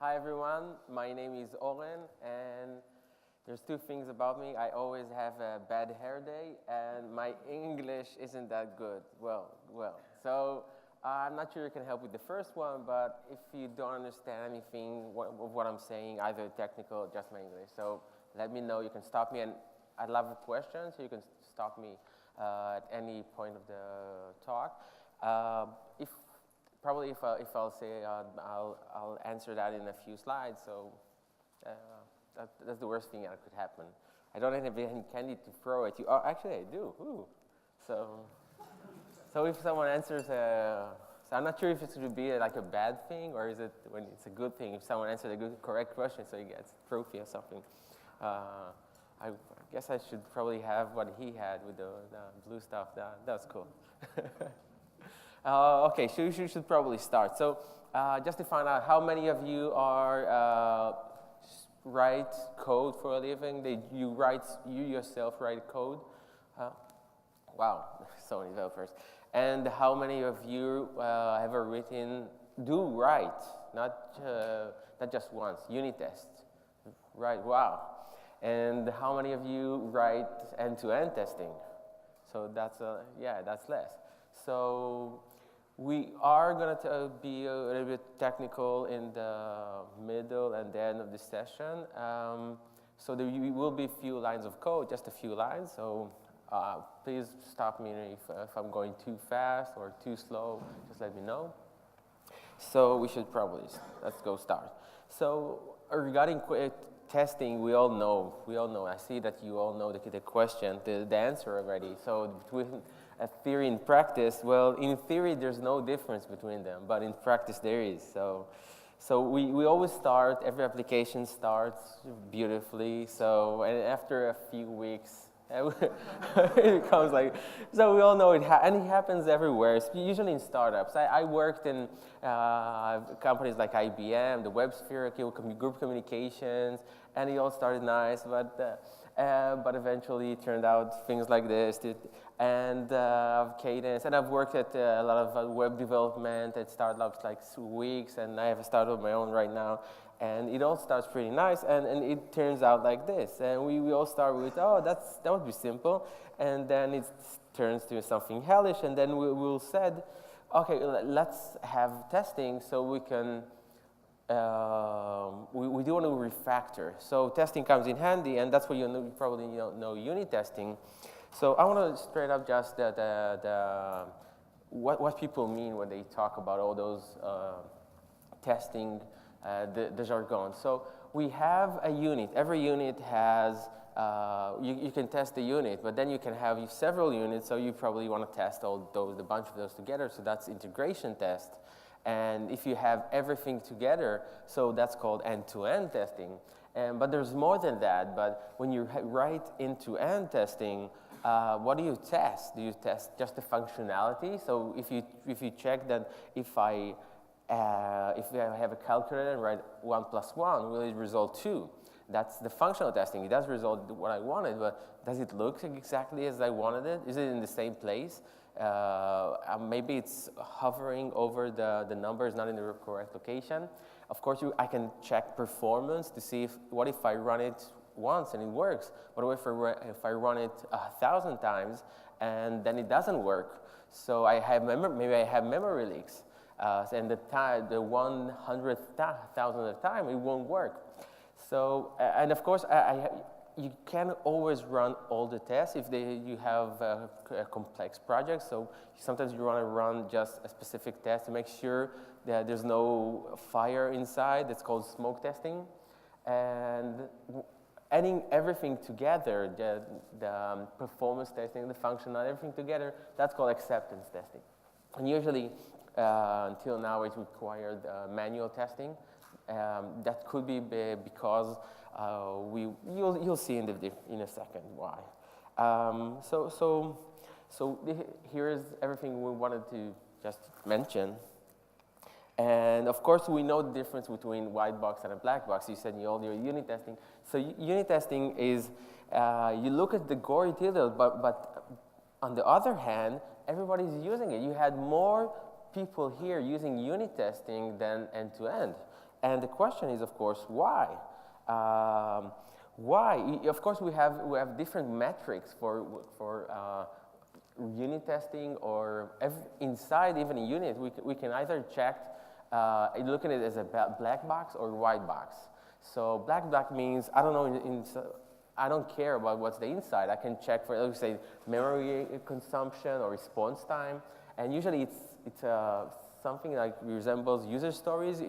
Hi everyone, my name is Oren, and there's two things about me. I always have a bad hair day, and my English isn't that good. Well. So I'm not sure you can help with the first one, but if you don't understand anything of what I'm saying, either technical or just my English, so let me know. You can stop me, and I'd love questions, so you can stop me at any point of the talk. If I'll say I'll answer that in a few slides. So that's the worst thing that could happen. I don't have any candy to throw at you. Oh, actually I do. Ooh. So if someone answers, so I'm not sure if it's going to be like a bad thing or is it when it's a good thing if someone answers a good correct question, so he gets a trophy or something. I guess I should probably have what he had with the blue stuff. That was cool. Okay, so you should probably start. So just to find out how many of you are write code for a living. You yourself write code. Wow, so many developers. And how many of you have write, not just once, unit tests, right? Wow. And how many of you write end-to-end testing? So that's less. So we are going to be a little bit technical in the middle and the end of the session. So there will be a few lines of code, just a few lines. So please stop me if I'm going too fast or too slow. Just let me know. So we should let's go start. So regarding testing, we all know. I see that you all know the question, the answer already. So between theory and practice, well, in theory there's no difference between them, but in practice there is. So we always start. Every application starts beautifully. So and after a few weeks, it becomes like. So we all know and it happens everywhere. It's usually in startups. I worked in companies like IBM, the WebSphere, group communications, and it all started nice, but eventually it turned out things like this. And Cadence, and I've worked at a lot of web development at startups like Weeks, and I have a startup of my own right now. And it all starts pretty nice, and it turns out like this. And we all start with, that would be simple, and then it turns to something hellish, and then we'll said, okay, let's have testing so we can. We do want to refactor. So testing comes in handy, and that's what you probably know unit testing. So I want to straight up just what people mean when they talk about all those testing, the jargon. So we have a unit. Every unit has, you can test the unit, but then you can have several units, so you probably want to test a bunch of those together, so that's integration test. And if you have everything together, so that's called end-to-end testing. But there's more than that, but when you write end-to-end testing, what do you test? Do you test just the functionality? So if you check that if I have a calculator and write 1 + 1, will it result 2? That's the functional testing. It does result what I wanted, but does it look exactly as I wanted it? Is it in the same place? Maybe it's hovering over the numbers, not in the correct location. Of course, I can check performance to see what if I run it once and it works? What if I run it 1,000 times and then it doesn't work? So maybe I have memory leaks. And the 100,000th time, it won't work. So, and of course, you can't always run all the tests if you have a complex project. So sometimes you want to run just a specific test to make sure that there's no fire inside. That's called smoke testing. And adding everything together, the performance testing, the functional, everything together, that's called acceptance testing. And usually, until now, it required manual testing. That could be because you'll see in a second why. So here's everything we wanted to just mention. And of course, we know the difference between white box and a black box. You said all your unit testing. So unit testing is you look at the gory details, but on the other hand, everybody's using it. You had more people here using unit testing than end-to-end. And the question is, of course, why? Why? Of course, we have different metrics for unit testing, or inside even a unit, we can either check, look at it as a black box or white box. So black means, I don't know, I don't care about what's the inside. I can check for, let's say, memory consumption or response time. And usually it's something like resembles user stories.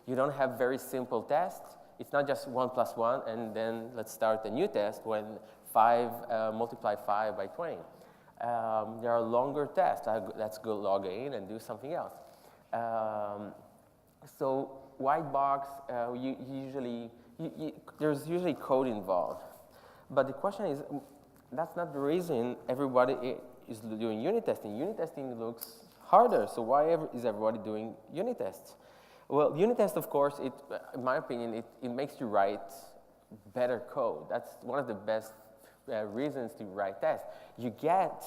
You don't have very simple tests. It's not just 1 + 1 and then let's start a new test when 5 multiply 5 by 20. There are longer tests. Let's go log in and do something else. So white box, there's usually code involved. But the question is, that's not the reason everybody is doing unit testing. Unit testing looks harder, so why is everybody doing unit tests? Well, unit test, of course, in my opinion, it makes you write better code. That's one of the best reasons to write tests. You get,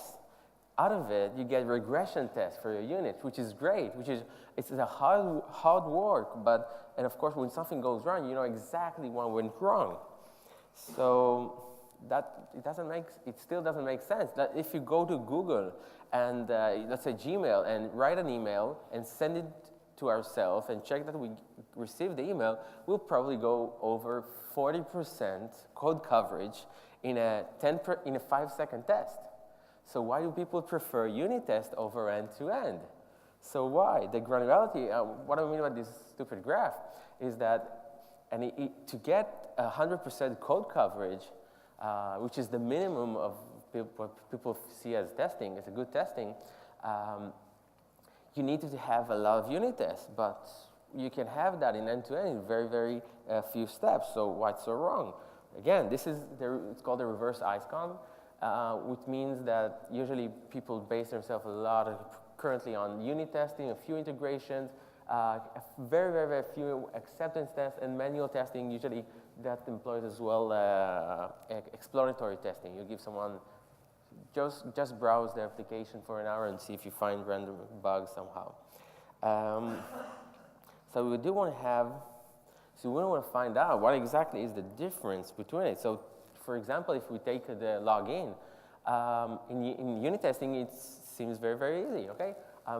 out of it, you get regression tests for your unit, which is great, it's a hard work, and of course, when something goes wrong, you know exactly what went wrong. So it still doesn't make sense. That if you go to Google and let's say Gmail and write an email and send it to ourselves and check that we received the email, we'll probably go over 40% code coverage in a 5-second test. So why do people prefer unit test over end-to-end? So why? The granularity, what I mean by this stupid graph is that to get 100% code coverage, which is the minimum of what people see as testing, as a good testing, you need to have a lot of unit tests, but you can have that in end-to-end in very, very few steps. So what's so wrong? Again, it's called the reverse ISCOM, which means that usually people base themselves currently on unit testing, a few integrations, very, very, very few acceptance tests, and manual testing. Usually that employs as well exploratory testing. You give someone just browse the application for an hour and see if you find random bugs somehow. So we do want to find out what exactly is the difference between it. So, for example, if we take the login, in unit testing, it seems very, very easy. Okay, I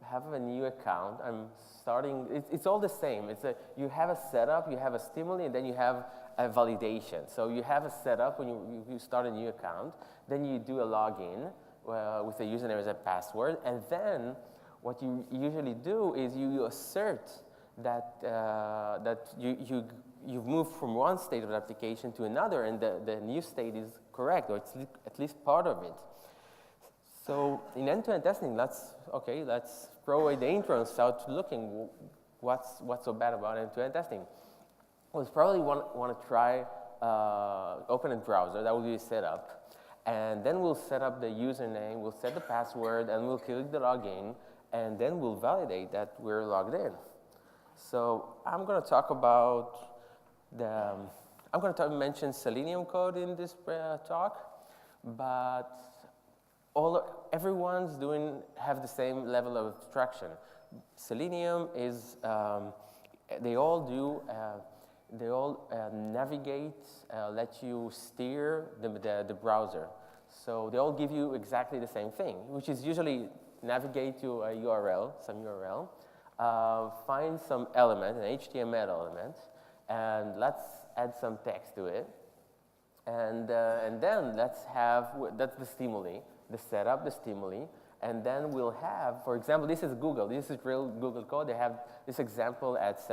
have a new account. I'm starting. It's all the same. You have a setup, you have a stimuli, and then you have a validation. So you have a setup when you start a new account. Then you do a login with a username as a password, and then what you usually do is you assert that you've moved from one state of the application to another, and the new state is correct, or it's at least part of it. So in end-to-end testing, let's throw away the intro and start looking what's so bad about end-to-end testing. Well, you probably want to try open a browser. That will be set up. And then we'll set up the username, we'll set the password, and we'll click the login, and then we'll validate that we're logged in. So I'm going to talk about mention Selenium code in this talk, but everyone's have the same level of abstraction. Selenium is, they all navigate, let you steer the browser. So they all give you exactly the same thing, which is usually navigate to a URL, some URL, find some element, an HTML element, and let's add some text to it. And then that's the stimuli, the setup, the stimuli, and then we'll have, for example, this is Google. This is real Google code. They have this example at the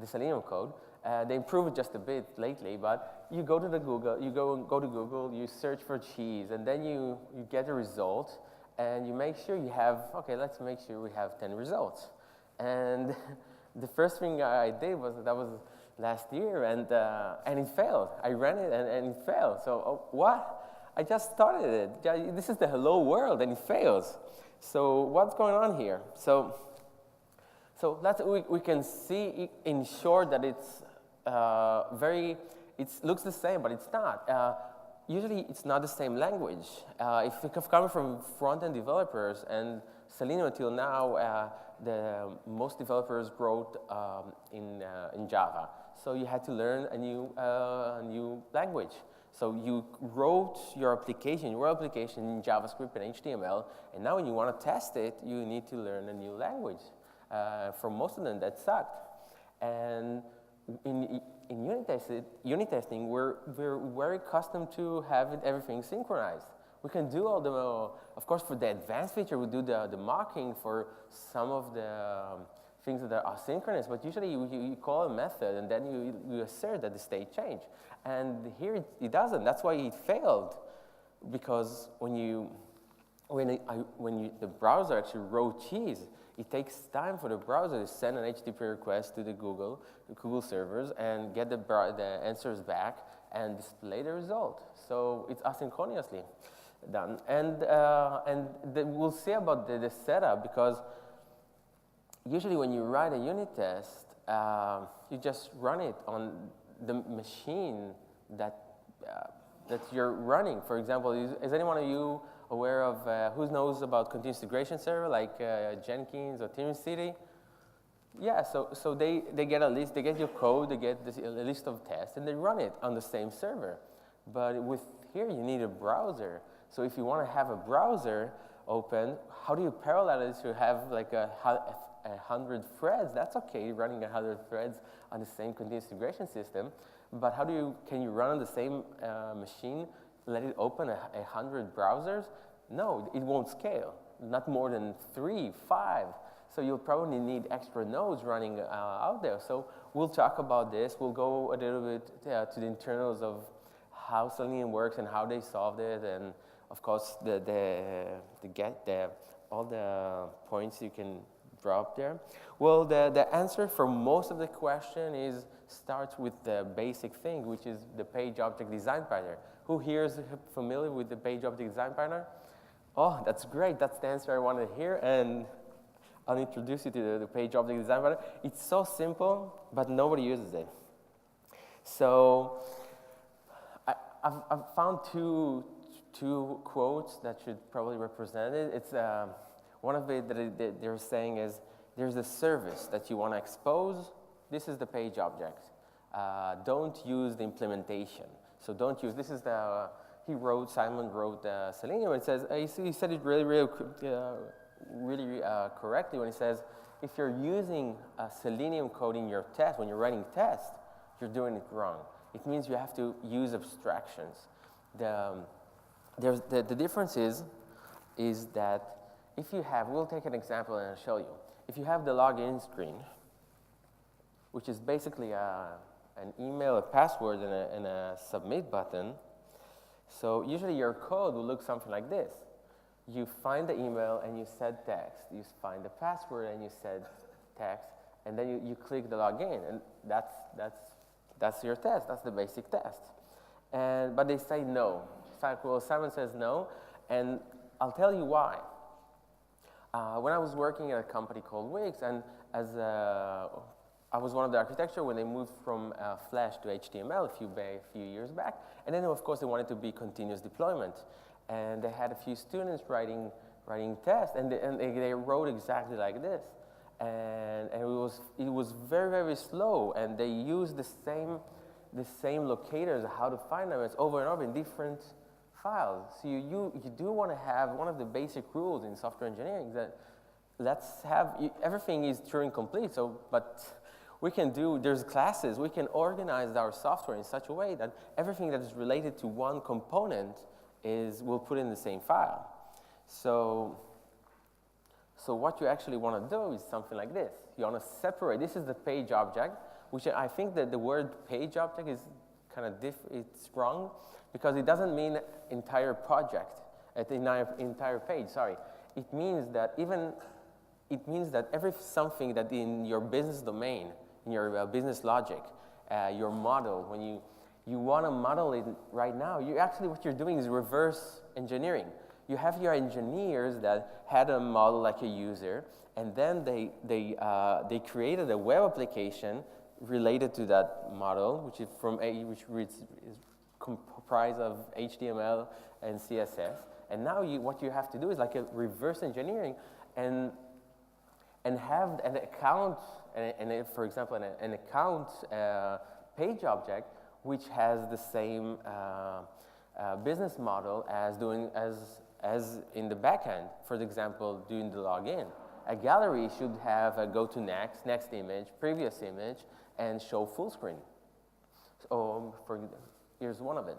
Selenium code. They improved it just a bit lately, but you go to Google, you search for cheese, and then you get a result, and you make sure you have, let's make sure we have 10 results. And the first thing I did was last year, and it failed. I ran it, and it failed. So what? I just started it. This is the hello world, and it fails. So what's going on here? So we can see in short that it's it looks the same, but it's not. Usually, it's not the same language. If you're coming from front-end developers and Selenium until now, most developers wrote in Java. So you had to learn a new language. So you wrote your application in JavaScript and HTML, and now when you want to test it, you need to learn a new language. For most of them, that sucked. And in unit testing, we're very accustomed to having everything synchronized. We can do all the, of course, for the advanced feature, we do the mocking for some of the things that are asynchronous, but usually you call a method and then you assert that the state changed. And here it doesn't. That's why it failed, because when the browser actually wrote cheese, it takes time for the browser to send an HTTP request to the Google servers and get the answers back and display the result. So it's asynchronously done. And we'll see about the setup, because usually when you write a unit test, you just run it on the machine that you're running. For example, is anyone of you aware of who knows about continuous integration server like Jenkins or TeamCity? Yeah, so they get a list, they get your code, they get a list of tests, and they run it on the same server. But with here, you need a browser. So if you want to have a browser open, how do you parallel it to have like 100 threads? That's okay, running 100 threads on the same continuous integration system. But can you run on the same machine, let it open 100 browsers? No, it won't scale, not more than 3, 5. So you'll probably need extra nodes running out there. So we'll talk about this. We'll go a little bit to the internals of how Selenium works and how they solved it, and of course all the points you can drop there. Well, the answer for most of the question starts with the basic thing, which is the page object design pattern. Who here is familiar with the page object design pattern? Oh, that's great. That's the answer I wanted to hear. And I'll introduce you to the page object design pattern. It's so simple, but nobody uses it. So I've found two quotes that should probably represent it. It's one of it that they're saying is, there's a service that you want to expose. This is the page object. Don't use the implementation. So don't use, this is Simon wrote Selenium, and it says, he said it really correctly when he says, if you're using Selenium code in your test, when you're writing tests, you're doing it wrong. It means you have to use abstractions. The difference is that if you have, we'll take an example and I'll show you. If you have the login screen, which is basically an email, a password, and a submit button, so usually your code will look something like this. You find the email and you set text. You find the password and you set text, and then you click the login, and that's your test. That's the basic test. But they say no. Well, Simon says no, and I'll tell you why. When I was working at a company called Wix, and I was one of the architecture when they moved from Flash to HTML a few years back, and then of course they wanted to be continuous deployment, and they had a few students writing tests, and they wrote exactly like this, and it was very, very slow, and they used the same locators, how to find them. It's over and over in different files. So you do want to have one of the basic rules in software engineering that everything is Turing complete. But we can there's classes, we can organize our software in such a way that everything that is related to one component we'll put in the same file. So what you actually want to do is something like this. You want to separate, this is the page object, which I think that the word page object is kind of it's wrong, because it doesn't mean entire project, entire page, sorry. It means that every something that in your business domain, in your business logic, your model, when you want to model it right now, what you're doing is reverse engineering. You have your engineers that had a model like a user, and then they created a web application related to that model, which is comprised of HTML and CSS. And now what you have to do is like a reverse engineering and have an account, for example, an account page object which has the same business model as in the backend. For example, doing the login. A gallery should have a go to next image, previous image, and show full screen. So here's one of it.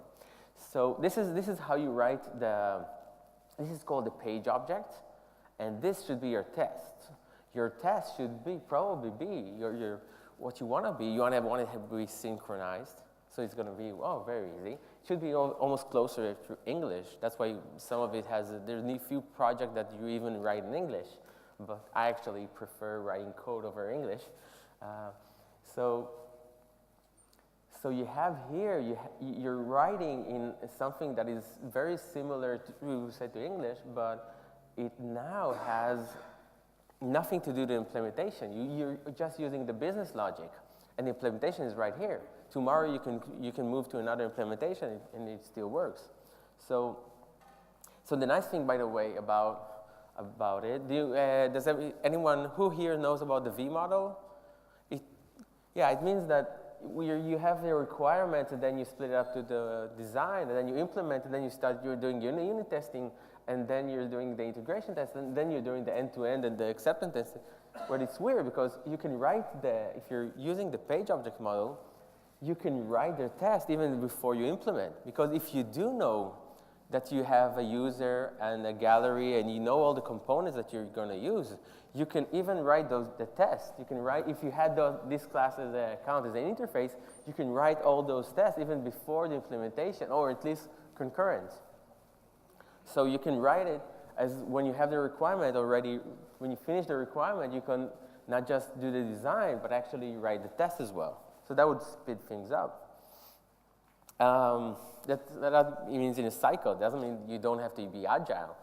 So this is how you write this is called the page object, and this should be your test. Your test should probably be your what you want to be. You want it to be synchronized, so it's going to be very easy. It should be almost closer to English. That's why some of it there's a few projects that you even write in English, but I actually prefer writing code over English. So you have here, you're writing in something that is very similar to English, but it now has nothing to do with the implementation. You're just using the business logic, and the implementation is right here. Tomorrow you can move to another implementation, and it still works. So the nice thing, by the way, about it, does anyone who here knows about the V model? It means that you have the requirement, and then you split it up to the design, and then you implement, and then you're doing unit testing, and then you're doing the integration test, and then you're doing the end-to-end and the acceptance test. But it's weird because you can write if you're using the page object model, you can write the test even before you implement. Because if you do know that you have a user and a gallery, and you know all the components that you're going to use, you can even write the test. You can write, if you had this class as an account as an interface, you can write all those tests even before the implementation, or at least concurrent. So you can write it as when you have the requirement already. When you finish the requirement, you can not just do the design, but actually write the test as well. So that would speed things up. That means in a cycle. It doesn't mean you don't have to be agile.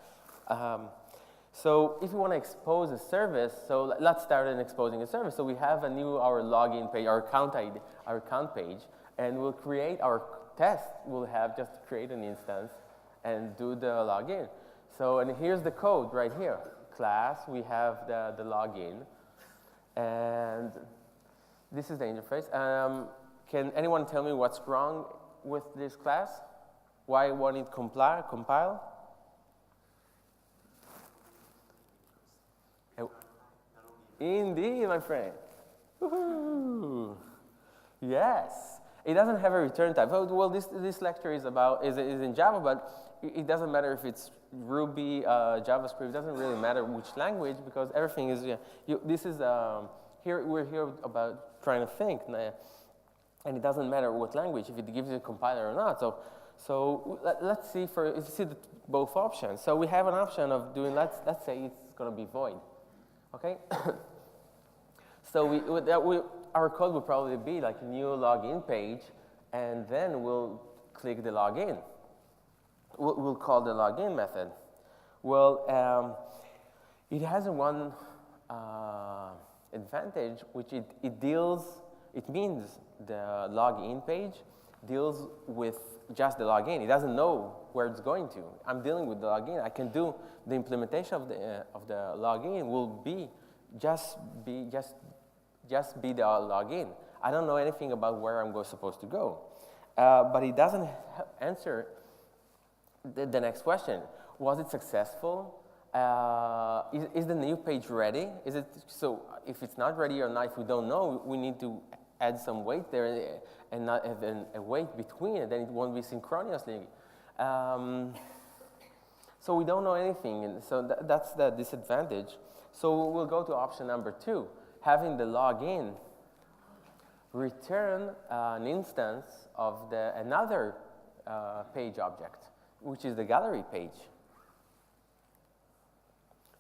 So if you want to expose a service, so let's start in exposing a service. So we have our login page, our account page, and we'll create our test. We'll have just create an instance and do the login. So, and here's the code right here. Class, we have the login, and this is the interface. Can anyone tell me what's wrong with this class? Why won't it compile? Indeed, my friend. Woohoo! Yes. It doesn't have a return type. Well, this lecture is in Java, but it doesn't matter if it's Ruby, JavaScript. It doesn't really matter which language, because everything is. This is here. We're here about trying to think, and it doesn't matter what language, if it gives you a compiler or not. So let's see both options. So we have an option of doing. Let's say it's going to be void. Okay. So our code will probably be like a new login page, and then we'll click the login. We'll call the login method. Well, it has one advantage, which it means the login page deals with just the login. It doesn't know where it's going to. I'm dealing with the login. I can do the implementation of the login will just be the login. I don't know anything about where I'm supposed to go. But it doesn't answer the next question. Was it successful? Is the new page ready? So if it's not ready or not, if we don't know, we need to add some weight there and not have a weight between it, then it won't be synchronously. So we don't know anything, and so that's the disadvantage. So we'll go to option number 2, having the login return an instance of another page object, which is the gallery page.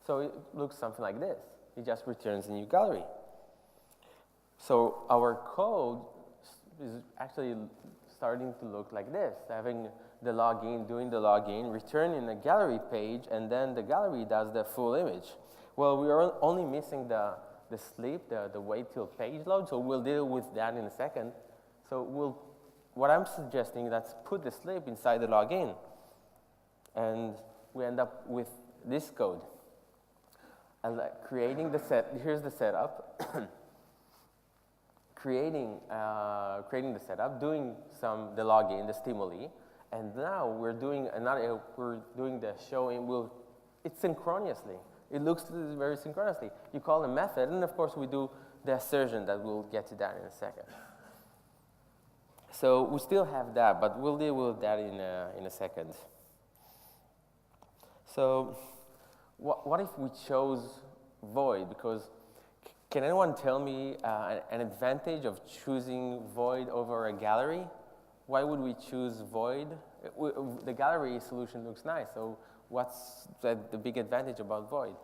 So it looks something like this. It just returns a new gallery. So our code is actually starting to look like this, having the login, doing the login, returning a gallery page, and then the gallery does the full image. Well, we are only missing the sleep, the wait till page load, so we'll deal with that in a second. So what I'm suggesting, let's put the sleep inside the login, and we end up with this code. creating the here's the setup. creating the setup, doing the login, the stimuli, and now we're doing the showing. It's synchronously. It looks very synchronously. You call a method, and of course we do the assertion that we'll get to that in a second. So we still have that, but we'll deal with that in a second. So what if we chose void? Because can anyone tell me an advantage of choosing void over a gallery? Why would we choose void? The gallery solution looks nice, so what's the big advantage about void?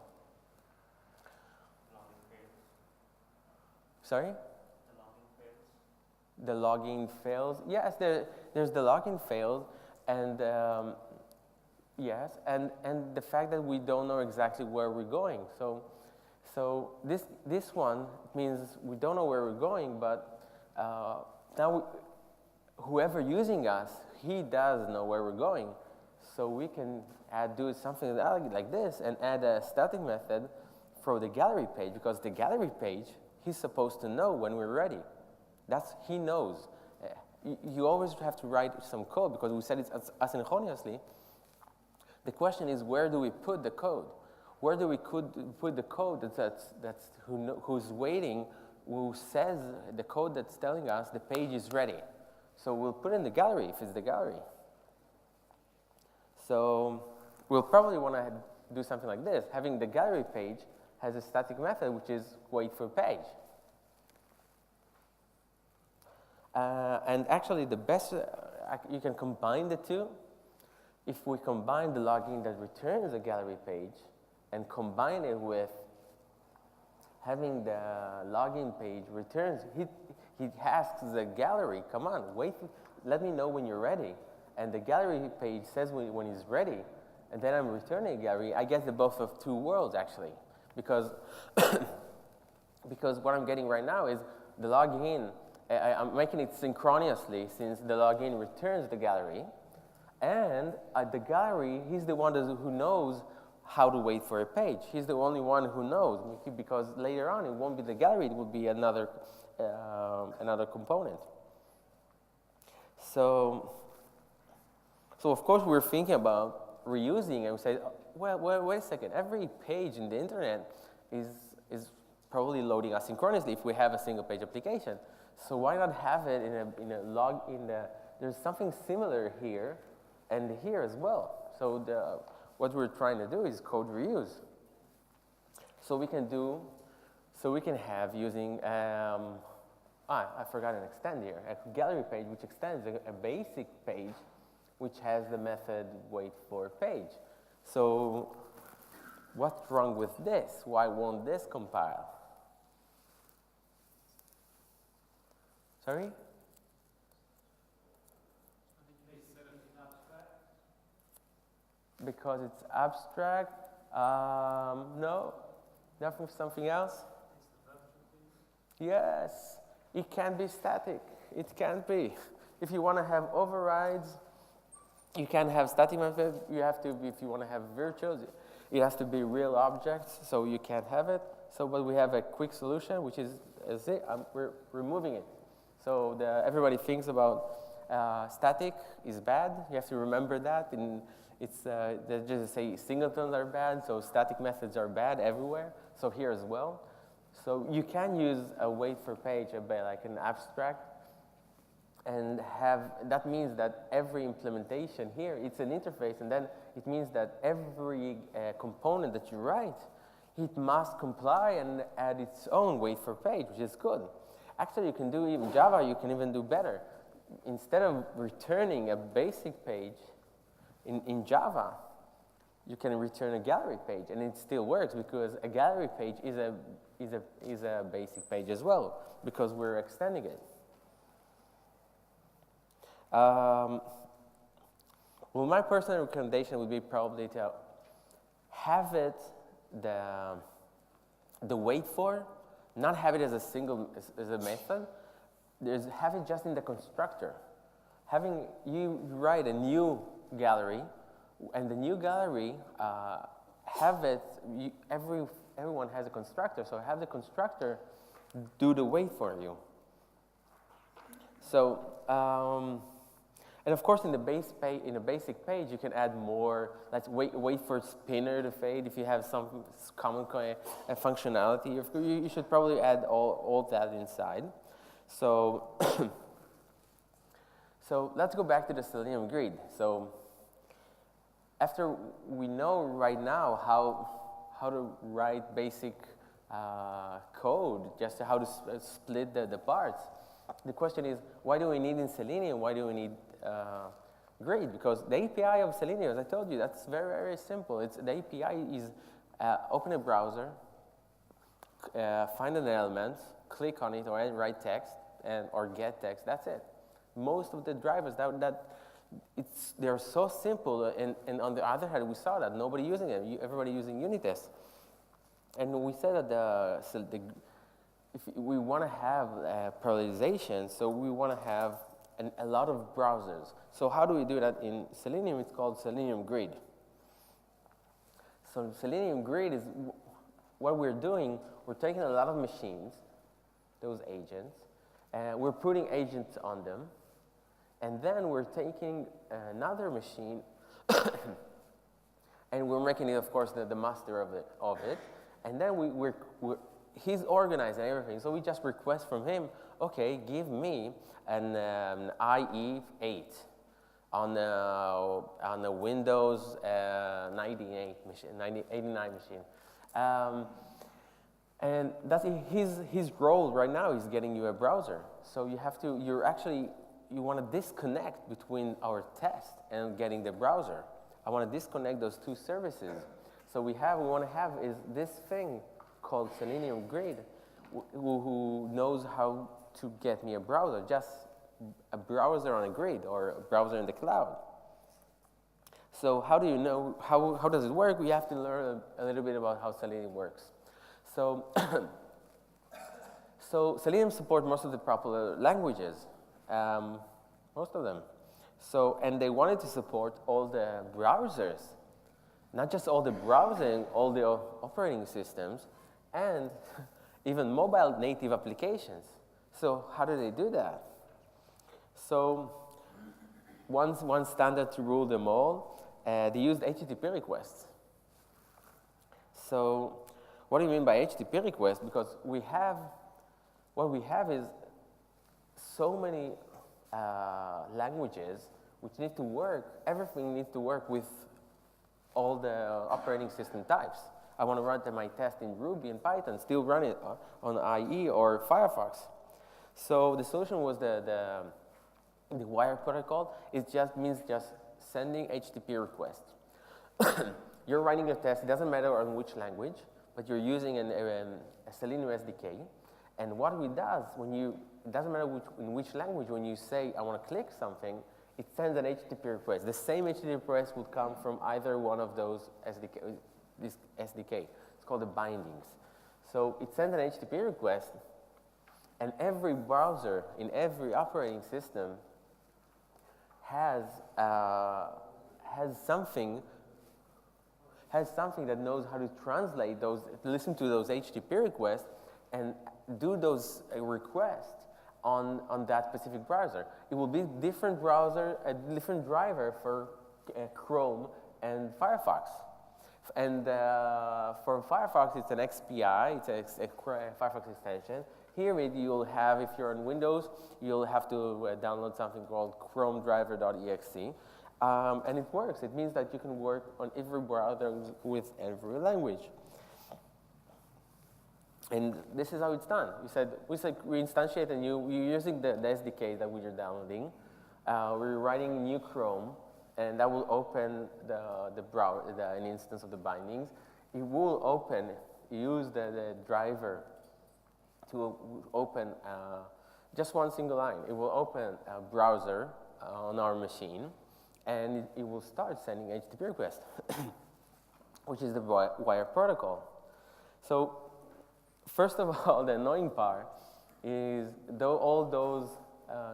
Sorry? The logging fails. Yes, there's the logging failed, and yes, and the fact that we don't know exactly where we're going. So this one means we don't know where we're going, but now whoever using us, he does know where we're going. So we can do something like this and add a static method for the gallery page, because the gallery page, he's supposed to know when we're ready. He knows. You always have to write some code because we said it's asynchronously. The question is, where do we put the code? Where do we put the code who's waiting, who says the code that's telling us the page is ready? So we'll put in the gallery if it's the gallery. So we'll probably want to do something like this. Having the gallery page has a static method, which is wait for page. And actually, the best, you can combine the two. If we combine the login that returns a gallery page and combine it with having the login page returns, he asks the gallery, come on, wait, let me know when you're ready. And the gallery page says when he's ready, and then I'm returning a gallery. I get the both of two worlds, actually, because what I'm getting right now is the login. I'm making it synchronously since the login returns the gallery, and the gallery, he's the one who knows how to wait for a page. He's the only one who knows, because later on it won't be the gallery, it will be another component. So of course we're thinking about reusing, and we say, well, wait a second, every page in the internet is probably loading asynchronously if we have a single page application. So why not have it there's something similar here and here as well. So what we're trying to do is code reuse. So we can have using, I forgot an extend here, a gallery page which extends a basic page which has the method wait for page. So what's wrong with this? Why won't this compile? Sorry? Because it's abstract? No? Nothing, something else? Yes. It can't be static. It can't be. If you want to have overrides, you can't have static methods. You have to, if you want to have virtuals, it has to be real objects, so you can't have it. So, but we have a quick solution, which is we're removing it. So everybody thinks about static is bad. You have to remember that. And they just say singletons are bad, so static methods are bad everywhere. So here as well. So you can use a wait for page, like an abstract, and that means that every implementation here, it's an interface, and then it means that every component that you write, it must comply and add its own wait for page, which is good. Actually, you can do even Java, you can even do better. Instead of returning a basic page in Java, you can return a gallery page, and it still works because a gallery page is a basic page as well, because we're extending it. Well, my personal recommendation would be probably to have it the wait for, not have it as a method. Have it just in the constructor. Having you write a new gallery, and the new gallery have it everyone has a constructor, so have the constructor do the wait for you. So, and of course, in the basic page, you can add more. Let's wait for spinner to fade. If you have some common functionality, you should probably add all that inside. So, so let's go back to the Selenium Grid. So, after we know right now how to write basic code, just how to split the parts, the question is, why do we need in Selenium? Why do we need Grid? Because the API of Selenium, as I told you, that's very, very simple. The API is open a browser, find an element, click on it, or write text, or get text. That's it. Most of the drivers they're so simple, and on the other hand, we saw that nobody using them. Everybody using unit tests, and we said that if we want to have parallelization, so we want to have a lot of browsers. So how do we do that in Selenium? It's called Selenium Grid. So Selenium Grid is what we're doing. We're taking a lot of machines, those agents, and we're putting agents on them, and then we're taking another machine, and we're making it, of course, the master of it, and then he's organizing everything. So we just request from him, okay, give me an IE8 on the Windows 89 machine. And that's his role right now is getting you a browser. So you want to disconnect between our test and getting the browser. I want to disconnect those two services. So we want to have is this thing called Selenium Grid, who knows how to get me a browser, just a browser on a grid or a browser in the cloud. So how do you know, how does it work? We have to learn a little bit about how Selenium works. So, so Selenium supports most of the popular languages, most of them. So, and they wanted to support all the browsers, not just all the browsing, all the operating systems, and even mobile native applications. So how do they do that? So one standard to rule them all, they used HTTP requests. So what do you mean by HTTP requests? Because what we have is so many languages which need to work, everything needs to work with all the operating system types. I want to run my test in Ruby and Python, still run it on IE or Firefox. So the solution was the wire protocol. It just means sending HTTP requests. You're writing your test. It doesn't matter on which language, but you're using a Selenium SDK. And what it does, it doesn't matter in which language, when you say, I want to click something, it sends an HTTP request. The same HTTP request would come from either one of those this SDK. It's called the bindings. So it sends an HTTP request, and every browser in every operating system has something that knows how to translate those, listen to those HTTP requests, and do those requests on that specific browser. It will be different browser, a different driver for Chrome and Firefox. And for Firefox, it's an XPI, it's a Firefox extension. Here you'll have, if you're on Windows, you'll have to download something called chromedriver.exe. And it works. It means that you can work on every browser with every language. And this is how it's done. We instantiate you're using the SDK that we are downloading. We're writing new Chrome, and that will open an instance of the bindings. It will use the driver to open just one single line. It will open a browser on our machine, and it will start sending HTTP requests, which is the wire protocol. So first of all, the annoying part is all those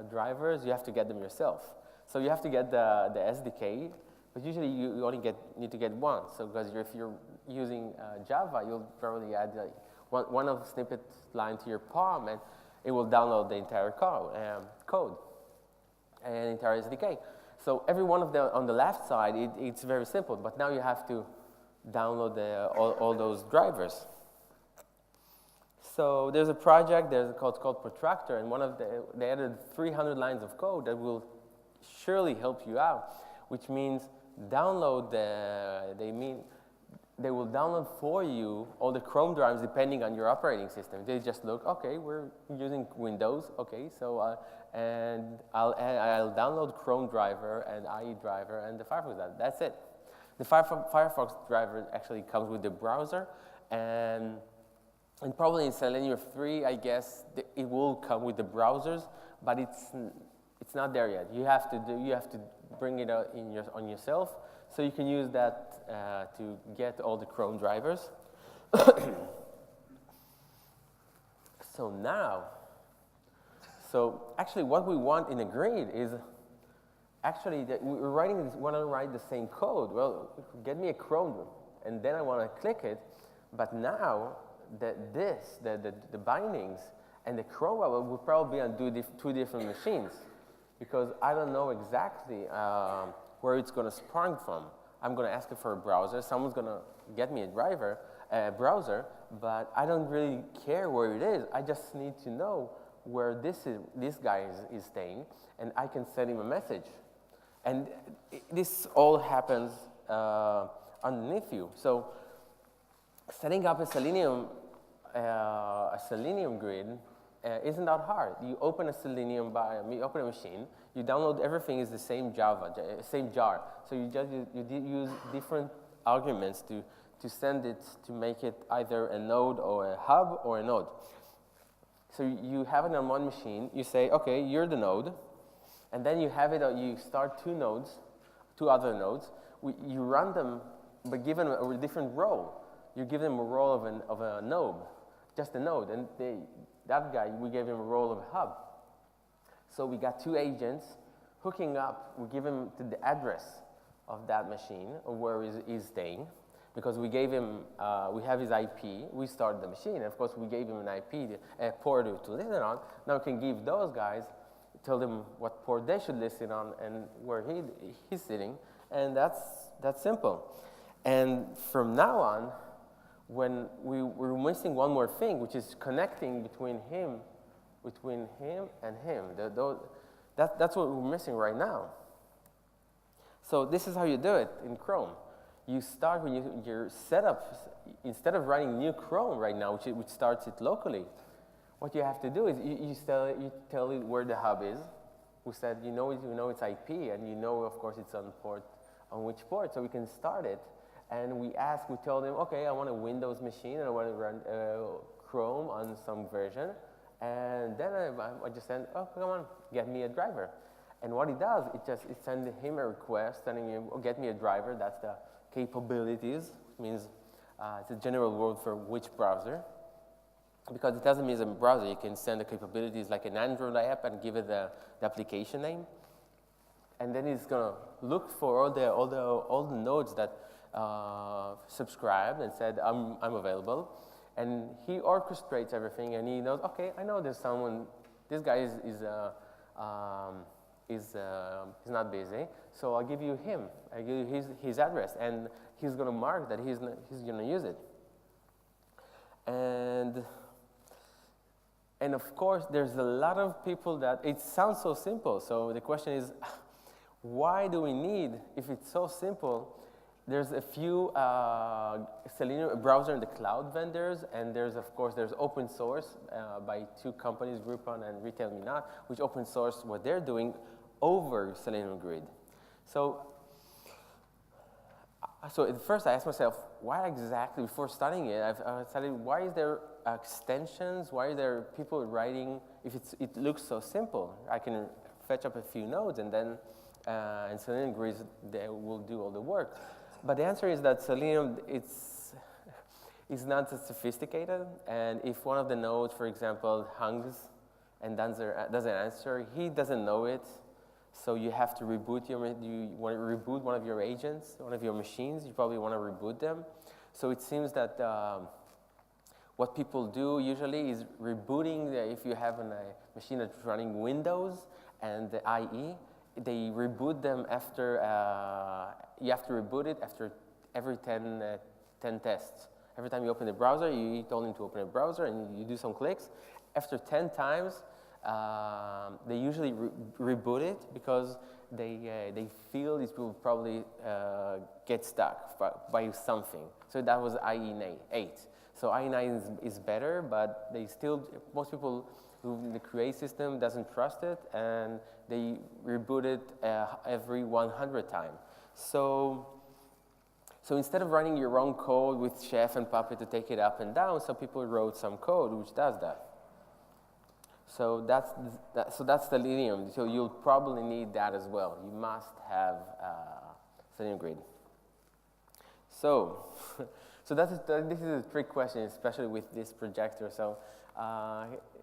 drivers, you have to get them yourself. So you have to get the SDK, but usually you only need to get one. So because if you're using Java, you'll probably add one of the snippet line to your POM, and it will download the entire code and entire SDK. So every one of them on the left side, it's very simple, but now you have to download all those drivers. So there's a project, called Protractor, and they added 300 lines of code that will surely help you out, which means they will download for you all the Chrome drivers depending on your operating system. They just look, okay, we're using Windows, okay, so and I'll download Chrome driver and IE driver and the Firefox driver. That's it. The Firefox driver actually comes with the browser, and probably in Selenium 3, I guess it will come with the browsers, but it's not there yet. You have to bring it out on yourself, so you can use that to get all the Chrome drivers. So actually what we want in a grid is actually that we're want to write the same code. Well, get me a Chrome, and then I want to click it, but now the bindings and the Chrome will probably be on two different machines, because I don't know exactly where it's going to spawn from. I'm going to ask it for a browser. Someone's going to get me a browser, but I don't really care where it is. I just need to know where this guy is staying, and I can send him a message. And this all happens underneath you. So setting up a Selenium grid isn't that hard. You open a machine, you download everything is the same same jar. So you use different arguments to send it, to make it either a node or a hub or a node. So you have it on one machine, you say, okay, you're the node, and then you have it, you start two other nodes, you run them, but give them a different role. You give them a role of a node, just a node, and that guy, we gave him a role of a hub. So we got two agents hooking up. We give him the address of that machine, or where he's staying, because we gave him, we have his IP. We started the machine, and of course we gave him an IP, a port to listen on. Now we can give those guys, tell them what port they should listen on and where he's sitting, and that's simple. And from now on, when we're missing one more thing, which is connecting between him and him. That's what we're missing right now. So this is how you do it in Chrome. You start when your setup, instead of running new Chrome right now, which starts it locally, what you have to do is you tell it where the hub is. We said you know its IP, and you know, of course, it's on which port, so we can start it. And we tell them, okay, I want a Windows machine, and I want to run Chrome on some version. And then I just send, oh, come on, get me a driver. And what it does, it sends him a request, telling him, oh, get me a driver. That's the capabilities. It means it's a general word for which browser. Because it doesn't mean a browser. You can send the capabilities like an Android app and give it the application name. And then it's going to look for all the nodes that subscribed and said, I'm available. And he orchestrates everything, and he knows, okay, I know there's someone, this guy is not busy, so I'll give you him. I give you his address, and he's going to mark that he's going to use it. And of course, there's a lot of people that, it sounds so simple, so the question is, why do we need, if it's so simple? There's a few Selenium browser in the cloud vendors, and there's open source by two companies, Groupon and Retail Me Not, which open source what they're doing over Selenium Grid. So at first I asked myself, why exactly, before starting it, I studied why is there extensions, why are there people writing, if it looks so simple? I can fetch up a few nodes, and then in Selenium Grid, they will do all the work. But the answer is that Selenium, it's not as sophisticated, and if one of the nodes, for example, hangs and doesn't answer, he doesn't know it, so you have to reboot you want to reboot one of your agents, one of your machines, you probably want to reboot them. So it seems that what people do usually is rebooting. If you have a machine that's running Windows and the IE, they reboot them after, you have to reboot it after every 10 tests. Every time you open the browser, you told them to open a browser and you do some clicks. After 10 times, they usually reboot it because they feel these people probably get stuck by something. So that was IE8. So IE9 is better, but they still, most people who in the QA system doesn't trust it, and they reboot it every 100 times. So instead of running your own code with Chef and Puppet to take it up and down, some people wrote some code which does that. So that's Selenium. So you'll probably need that as well. You must have Selenium Grid. So this is a trick question, especially with this projector. So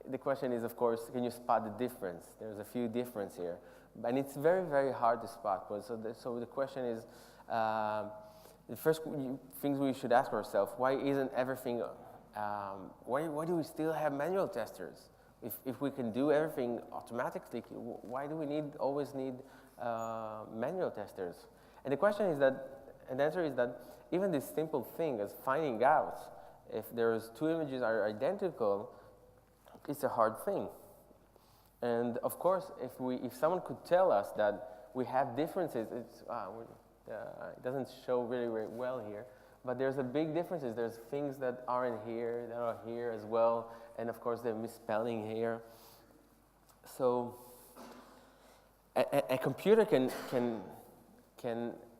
the question is, of course, can you spot the difference? There's a few differences here, and it's very, very hard to spot. So the question is, the first things we should ask ourselves: why isn't everything? Why do we still have manual testers? If we can do everything automatically, why do we always need manual testers? And the question is that, and the answer is that even this simple thing as finding out if there's two images are identical, it's a hard thing. And of course, if someone could tell us that we have differences, it doesn't show really, really well here, but there's a big differences. There's things that aren't here, that are here as well, and of course the misspelling here. So a computer can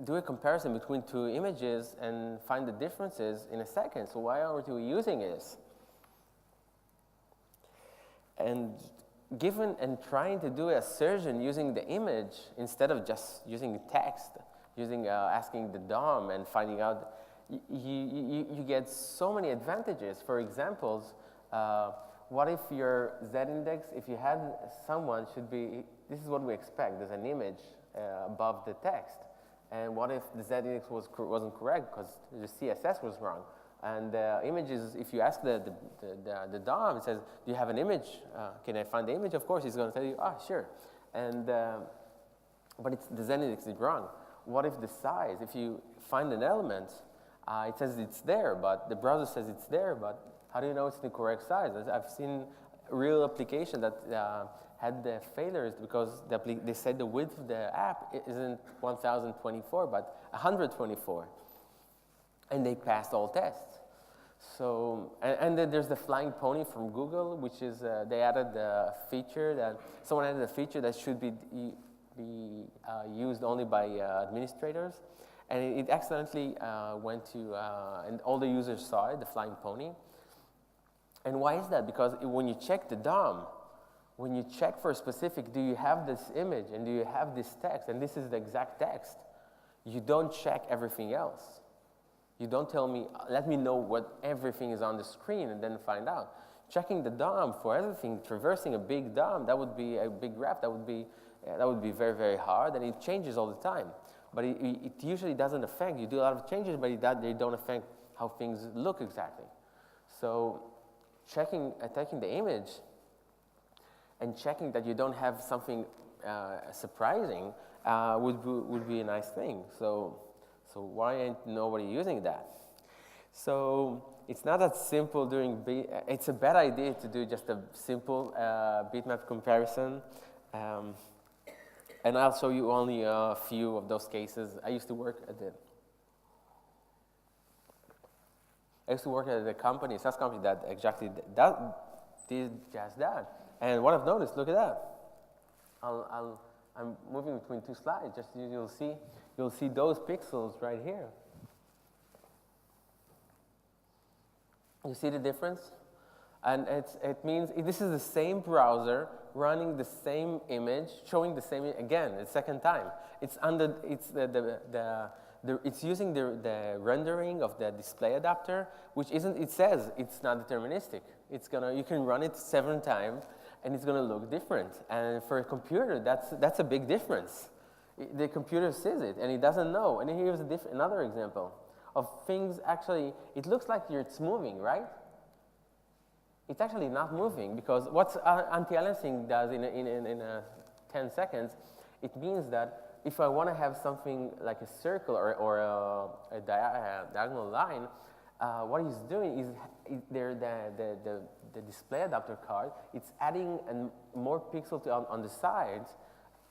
do a comparison between two images and find the differences in a second. So why aren't we using this? And given and trying to do assertion using the image instead of just using text, using asking the DOM and finding out, you get so many advantages. For examples, what if your Z-index, if you had someone should be, this is what we expect, there's an image above the text. And what if the Z-index wasn't correct because the CSS was wrong? And the images, if you ask the DOM, it says, do you have an image? Can I find the image? Of course, he's going to tell you, sure. And, but the Z-index is wrong. What if the size? If you find an element, it says it's there, but the browser says it's there, but how do you know it's the correct size? I've seen a real application that had the failures because they said the width of the app isn't 1024, but 124. And they passed all tests. So, and then there's the flying pony from Google, which is, they added a feature that, someone added a feature that should be used only by administrators. And it accidentally went to, and all the users saw it, the flying pony. And why is that? Because when you check the DOM, when you check for a specific, do you have this image and do you have this text, and this is the exact text, you don't check everything else. You don't tell me, let me know what everything is on the screen and then find out. Checking the DOM for everything, traversing a big DOM, that would be a big graph, that would be very, very hard, and it changes all the time. But it usually doesn't affect, you do a lot of changes, but they don't affect how things look exactly. So taking the image and checking that you don't have something surprising would be a nice thing. So why ain't nobody using that? So it's not that simple it's a bad idea to do just a simple bitmap comparison. And I'll show you only a few of those cases. I used to work at a company, a SaaS company that exactly did just that. And what I've noticed, look at that. I'm moving between two slides. Just you'll see those pixels right here. You see the difference? And it means this is the same browser running the same image, showing the same again the second time. It's using the rendering of the display adapter, which isn't. It says it's not deterministic. You can run it 7 times, and it's gonna look different. And for a computer, that's a big difference. The computer sees it, and it doesn't know. And here's another example. of things actually, it looks like it's moving, right? It's actually not moving, because what anti-aliasing does in 10 seconds, it means that if I want to have something like a circle or a diagonal line, what he's doing is the display adapter card, it's adding more pixels on the sides.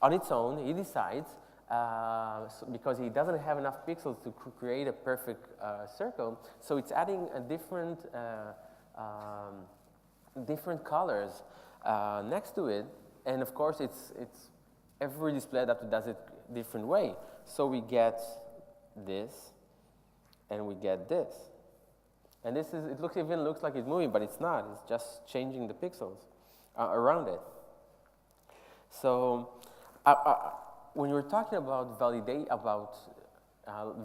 On its own, he decides, because he doesn't have enough pixels to create a perfect circle, so it's adding a different colors next to it, and of course it's every display adapter does it different way. So we get this, and we get this, and this is even looks like it's moving, but it's not. It's just changing the pixels around it. So when you're talking about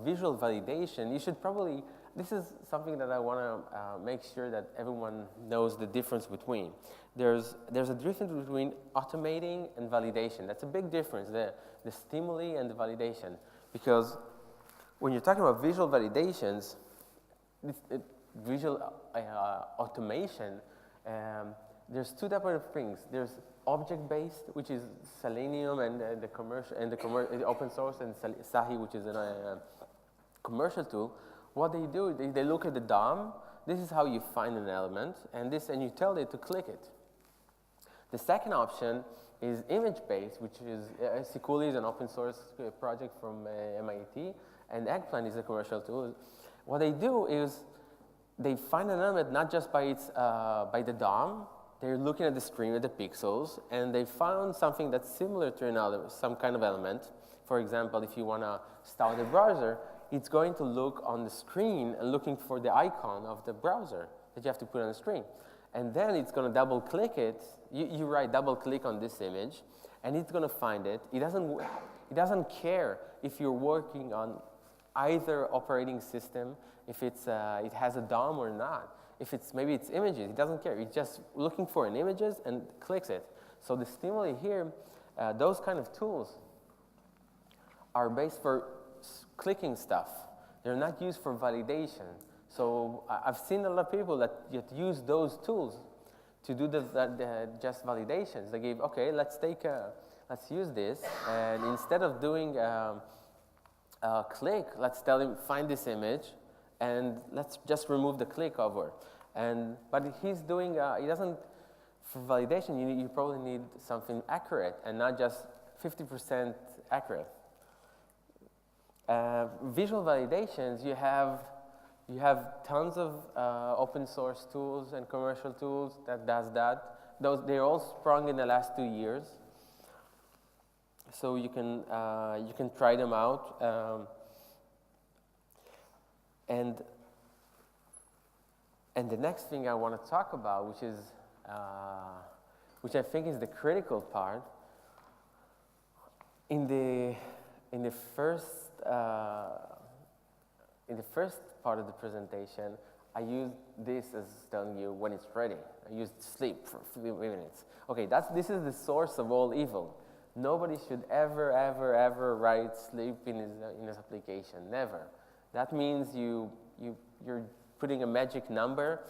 visual validation, you should probably. This is something that I want to make sure that everyone knows the difference between. There's a difference between automating and validation. That's a big difference, the stimuli and the validation. Because when you're talking about visual validations, visual automation, there's two types of things. There's object-based, which is Selenium and the open source, and Sahi, which is a commercial tool. What they do, they look at the DOM. This is how you find an element, and you tell it to click it. The second option is image-based, which is Sikuli is an open source project from MIT, and Eggplant is a commercial tool. What they do is they find an element not just by the DOM. They're looking at the screen at the pixels, and they found something that's similar to some kind of element. For example, if you want to start a browser, it's going to look on the screen and looking for the icon of the browser that you have to put on the screen. And then it's going to double click it. You write double click on this image, and it's going to find it. It doesn't care if you're working on either operating system, if it has a DOM or not. If maybe it's images, it doesn't care. It's just looking for an images and clicks it. So the stimuli here, those kind of tools are based for clicking stuff. They're not used for validation. So I've seen a lot of people that use those tools to do just validations. They give, okay, let's use this, and instead of doing a click, let's tell him find this image, and let's just remove the click over. But he's doing, he doesn't, for validation, you probably need something accurate and not just 50% accurate. Visual validations, you have tons of open source tools and commercial tools that does that. They're all sprung in the last 2 years. So you can try them out. And the next thing I want to talk about, which I think is the critical part, in the first part of the presentation, I used this as telling you when it's ready. I used sleep for a few minutes. Okay, this is the source of all evil. Nobody should ever, ever, ever write sleep in his application. Never. That means you're putting a magic number,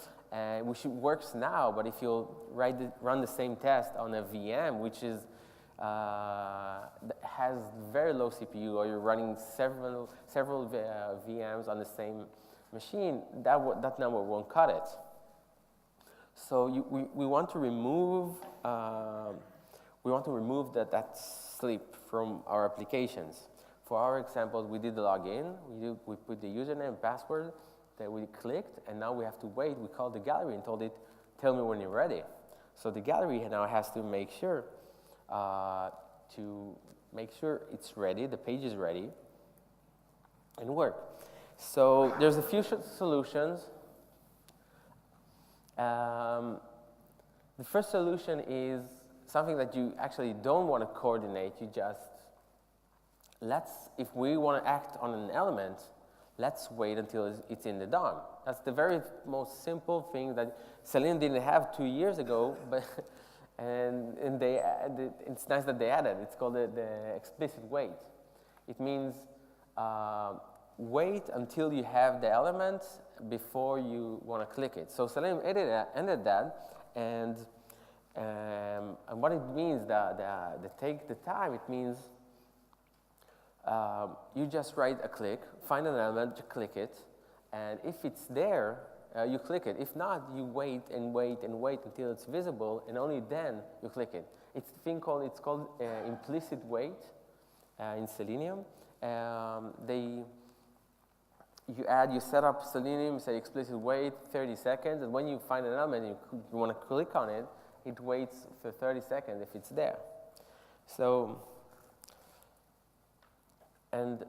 which works now. But if you run the same test on a VM, which is has very low CPU, or you're running several VMs on the same machine, that number won't cut it. So we want to remove that sleep from our applications. For our examples, we did the login. We put the username and password that we clicked, and now we have to wait. We called the gallery and told it, tell me when you're ready. So the gallery now has to make sure it's ready, the page is ready, and work. So there's a few solutions. The first solution is something that you actually don't want to coordinate. You just, if we want to act on an element, let's wait until it's in the DOM. That's the very most simple thing that Selenium didn't have 2 years ago, but it's nice that they added. It's called the explicit wait. It means wait until you have the element before you want to click it. So Selenium ended that, and what it means, the take the time, it means you just write a click, find an element, you click it, and if it's there, you click it. If not, you wait and wait and wait until it's visible, and only then you click it. It's called implicit wait in Selenium. You set up Selenium, say explicit wait 30 seconds, and when you find an element and you want to click on it, it waits for 30 seconds if it's there. So, and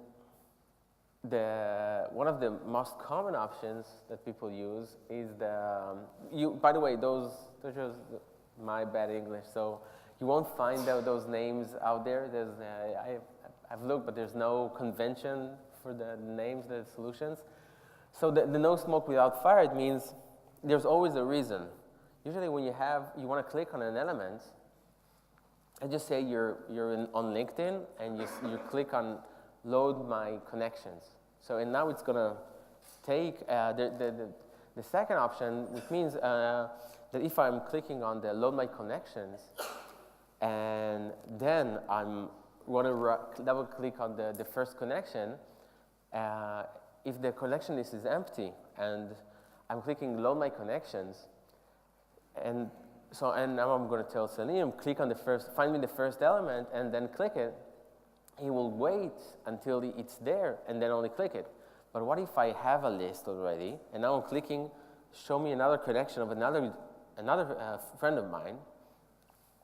one of the most common options that people use is by the way, those are just my bad English, so you won't find those names out there. I've looked, but there's no convention for the names, the solutions. So the no smoke without fire, it means there's always a reason. Usually when you want to click on an element, and just say you're on LinkedIn and you click on load my connections. So and now it's gonna take the second option, which means that if I'm clicking on the load my connections, and then I'm want to double click on the first connection, if the connection list is empty and I'm clicking load my connections, and now I'm going to tell Selenium, click on find me the first element and then click it. He will wait until it's there and then only click it. But what if I have a list already and now I'm clicking, show me another connection of another friend of mine?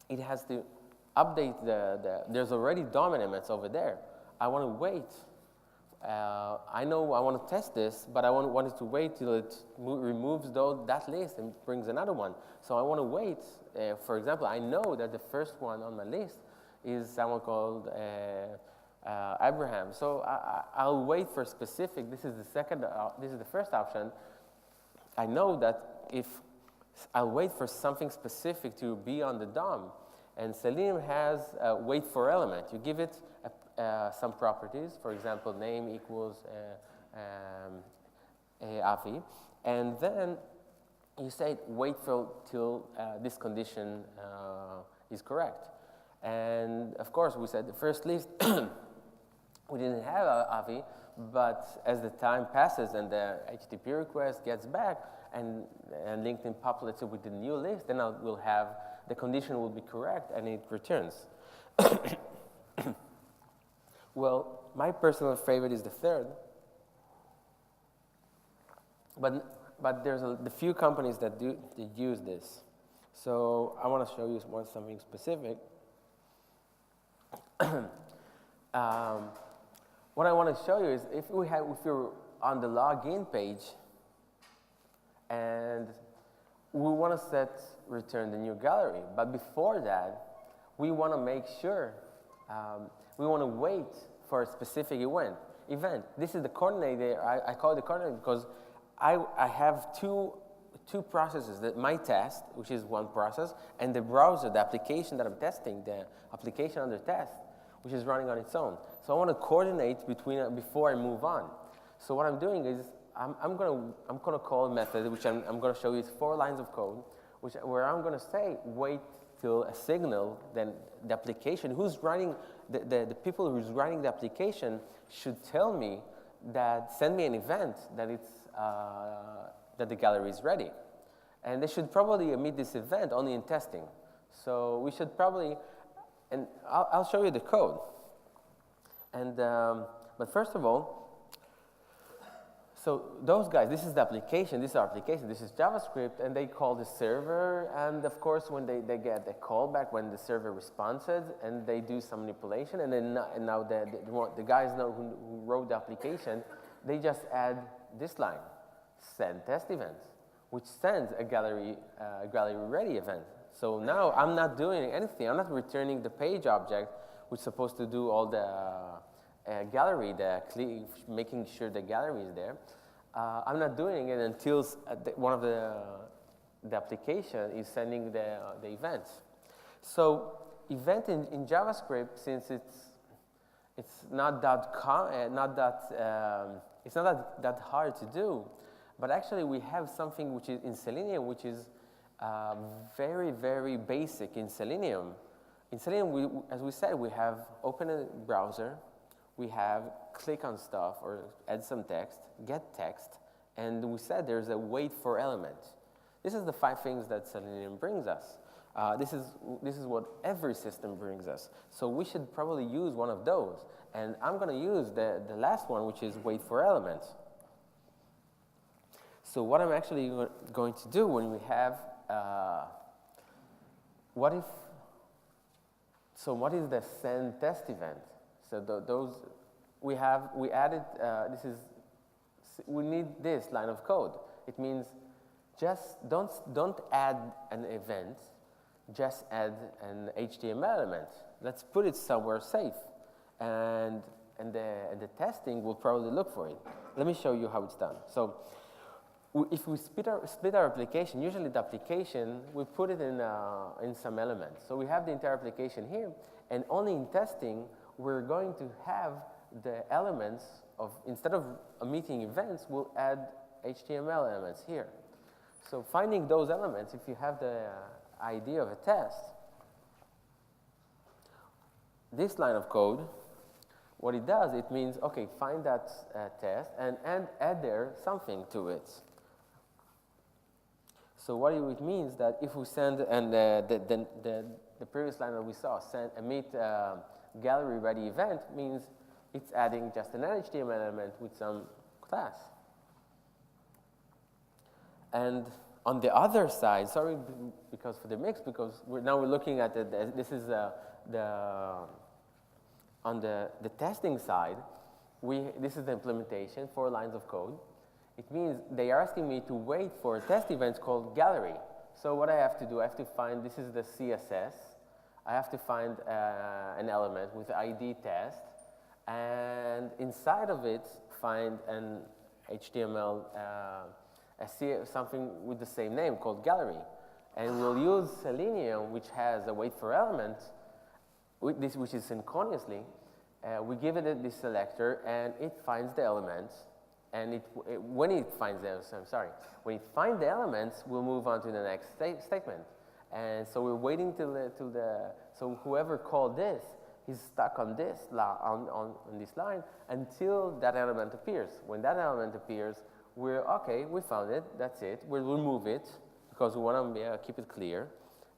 It has to update there's already DOM elements over there. I want to wait. I know I want to test this, but I want it to wait till it removes that list and brings another one. So I want to wait. For example, I know that the first one on my list is someone called Abraham. So I'll wait for specific. This is the first option. I know that if I'll wait for something specific to be on the DOM. And Selenium has a wait for element. You give it some properties, for example, name equals Avi, and then you say wait till this condition is correct. And of course, we said the first list we didn't have Avi, but as the time passes and the HTTP request gets back and LinkedIn populates it with the new list, then we'll have the condition will be correct and it returns. Well, my personal favorite is the third, but there's the few companies that use this. So I want to show you something specific. What I want to show you is if you're on the login page and we want to return the new gallery, but before that, we want to make sure, we want to wait for a specific event. This is the coordinator. I call it the coordinator because I have two processes, my test, which is one process, and the browser, the application that I'm testing, the application under test, which is running on its own. So I want to coordinate before I move on. So what I'm doing is I'm gonna call a method, which I'm gonna show you. It's 4 lines of code, where I'm gonna say wait till a signal. Then the application, who's running the people who's running the application should tell me send me an event that the gallery is ready, and they should probably emit this event only in testing. So we should probably, and I'll show you the code. And but first of all. So those guys, this is the application, this is our application, this is JavaScript, and they call the server, and of course when they get a callback when the server responds, and they do some manipulation, and then now the guys who wrote the application, they just add this line, send test events, which sends a gallery ready event. So now I'm not doing anything, I'm not returning the page object, which is supposed to do all the gallery, making sure the gallery is there. I'm not doing it until one of the application is sending the events. So event in JavaScript, since it's not that It's not that hard to do, but actually we have something which is in Selenium, which is very, very basic in Selenium. In Selenium, as we said, we have open a browser, we have click on stuff or add some text, get text, and we said there's a wait for element. This is the 5 things that Selenium brings us. This is what every system brings us. So we should probably use one of those. And I'm going to use the last one, which is wait for elements. So what I'm actually going to do when we have, what is the send test event? So we added, we need this line of code. It means just don't add an event, just add an HTML element. Let's put it somewhere safe. And the testing will probably look for it. Let me show you how it's done. So if we split our application, usually the application, we put it in some elements. So we have the entire application here, and only in testing, we're going to have the elements of, instead of emitting events, we'll add HTML elements here. So finding those elements, if you have the idea of a test, this line of code, what it does, it means, okay, find that test and add there something to it. So what it means that if we send, and the previous line that we saw, emit gallery ready event, means it's adding just an HTML element with some class. And on the other side, sorry, because for the mix, because now we're looking at this is on the testing side, this is the implementation, 4 lines of code. It means they are asking me to wait for a test event called gallery. So what I have to do, I have to find, this is the CSS. I have to find an element with ID test, and inside of it, find an HTML, something with the same name called gallery. And we'll use Selenium, which has a wait for element, which is synchronously. We give it this selector, and it finds the elements. And when it finds the elements, we'll move on to the next statement. And so we're waiting so whoever called this, he's stuck on this on this line until that element appears. When that element appears, okay, we found it, that's it. We'll remove it because we want to keep it clear,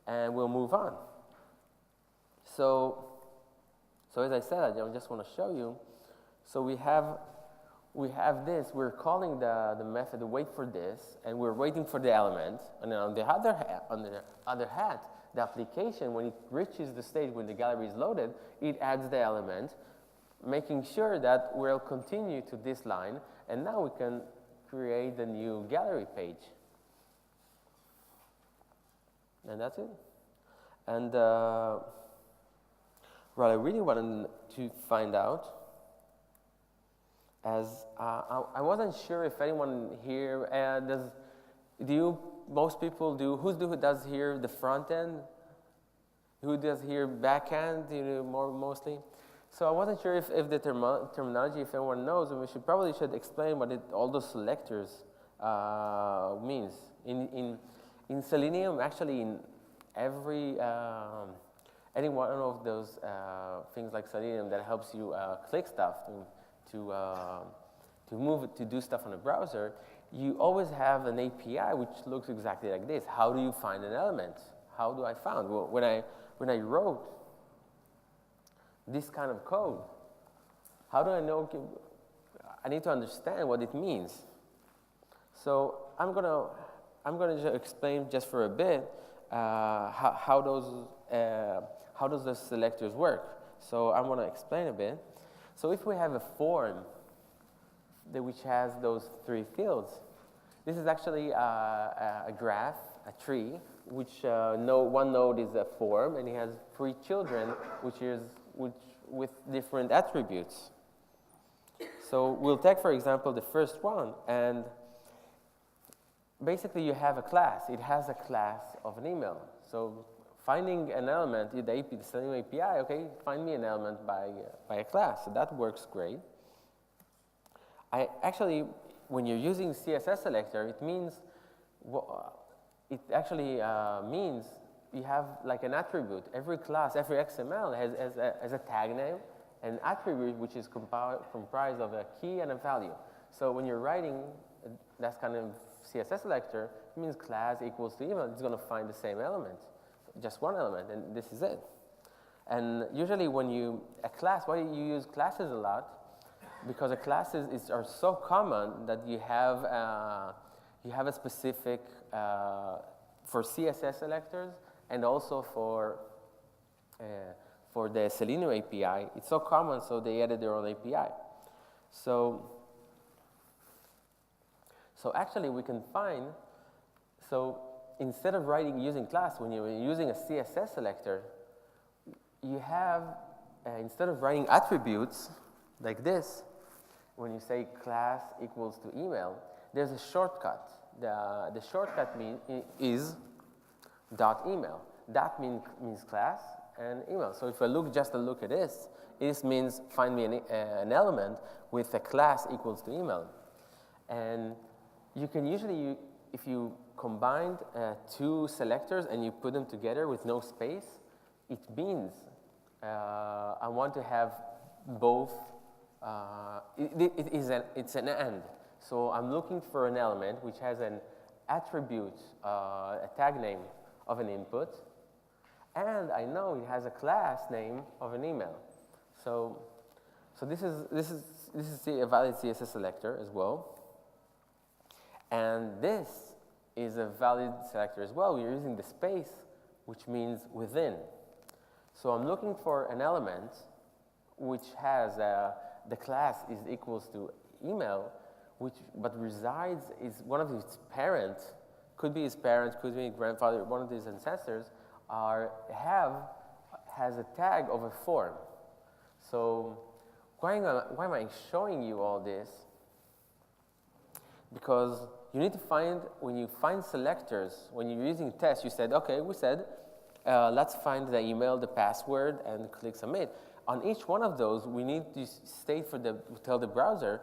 and we'll move on. So as I said, I just want to show you. So we have this. We're calling the method wait for this, and we're waiting for the element. And then on the other hand, the application, when it reaches the stage when the gallery is loaded, it adds the element, making sure that we'll continue to this line, and now we can create the new gallery page. And that's it. And what I really wanted to find out, as I wasn't sure if anyone here most people do, who does here the front end? Who does here back end, mostly? So I wasn't sure if the terminology, if anyone knows, and we probably should explain what all those selectors means. In Selenium, actually in every, any one of those things like Selenium that helps you click stuff to do stuff on a browser, you always have an API which looks exactly like this. How do you find an element? How do I find? Well, when I wrote this kind of code, how do I know? I need to understand what it means. So I'm gonna explain just for a bit how does the selectors work. So I'm gonna explain a bit. So if we have a form which has those 3 fields, this is actually a graph, a tree, which one node is a form, and it has 3 children, with different attributes. So we'll take, for example, the first one, and basically you have a class. It has a class of an email. So finding an element, the Selenium API, okay, find me an element by a class. So that works great. When you're using CSS selector, it means, it actually means you have like an attribute. Every class, every XML has a tag name, an attribute which is comprised of a key and a value. So when you're writing that kind of CSS selector, it means class equals to email. It's going to find the same element, just one element, and this is it. And usually when a class, why do you use classes a lot? Because the classes are so common that you have a specific, for CSS selectors and also for the Selenium API. It's so common, so they added their own API. So actually we can find, so instead of using class, when you're using a CSS selector, you have, instead of writing attributes like this, when you say class equals to email, there's a shortcut. The shortcut is .email. That means class and email. So if I look at this, this means find me an element with a class equals to email. And you can usually, if you combined two selectors and you put them together with no space, it means I want to have both. It's an AND. So I'm looking for an element which has an attribute, a tag name of an input, and I know it has a class name of an email. So this is a valid CSS selector as well, and this is a valid selector as well. We're using the space, which means within. So I'm looking for an element which has the class is equals to email, but resides is one of its parent, could be his parent, could be grandfather, one of his ancestors, has a tag of a form. So why am I showing you all this? Because you need to find, when you find selectors, when you're using tests, you said, okay, let's find the email, the password, and click submit. On each one of those, we need to tell the browser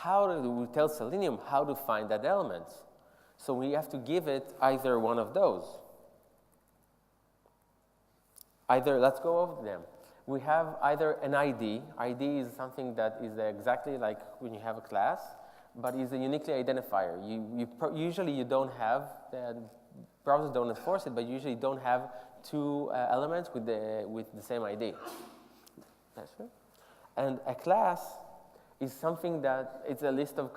we tell Selenium how to find that element. So we have to give it either one of those. Let's go over them. We have either an ID. ID is something that is exactly like when you have a class, but is a uniquely identifier. Usually you don't have, browsers don't enforce it, but usually you don't have two elements with the same ID. That's right. And a class is something that it's a list of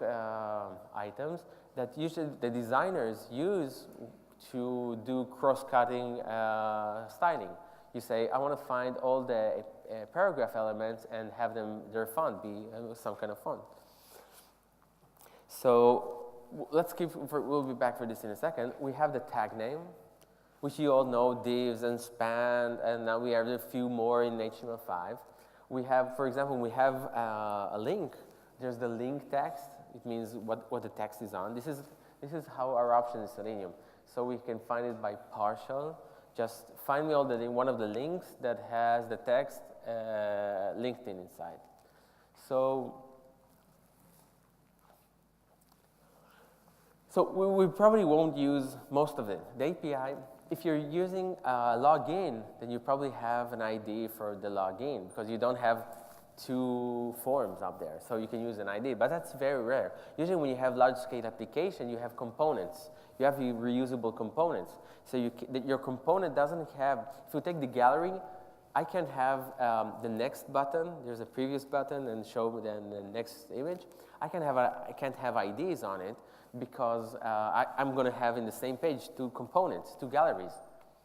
items that usually the designers use to do cross-cutting styling. You say, I want to find all the paragraph elements and have their font be some kind of font. So we'll be back for this in a second. We have the tag name, which you all know, divs and span, and now we have a few more in HTML5. We have, for example, we have a link. There's the link text. It means what the text is on. This is how our option is Selenium. So we can find it by partial. Just find me one of the links that has the text LinkedIn inside. So we probably won't use most of it. The API, if you're using login, then you probably have an ID for the login because you don't have two forms up there. So you can use an ID, but that's very rare. Usually when you have large-scale application, you have components. You have reusable components. So your component doesn't have, if you take the gallery, I can have the next button. There's a previous button and show then the next image. I can't have IDs on it because I'm going to have in the same page two components, two galleries,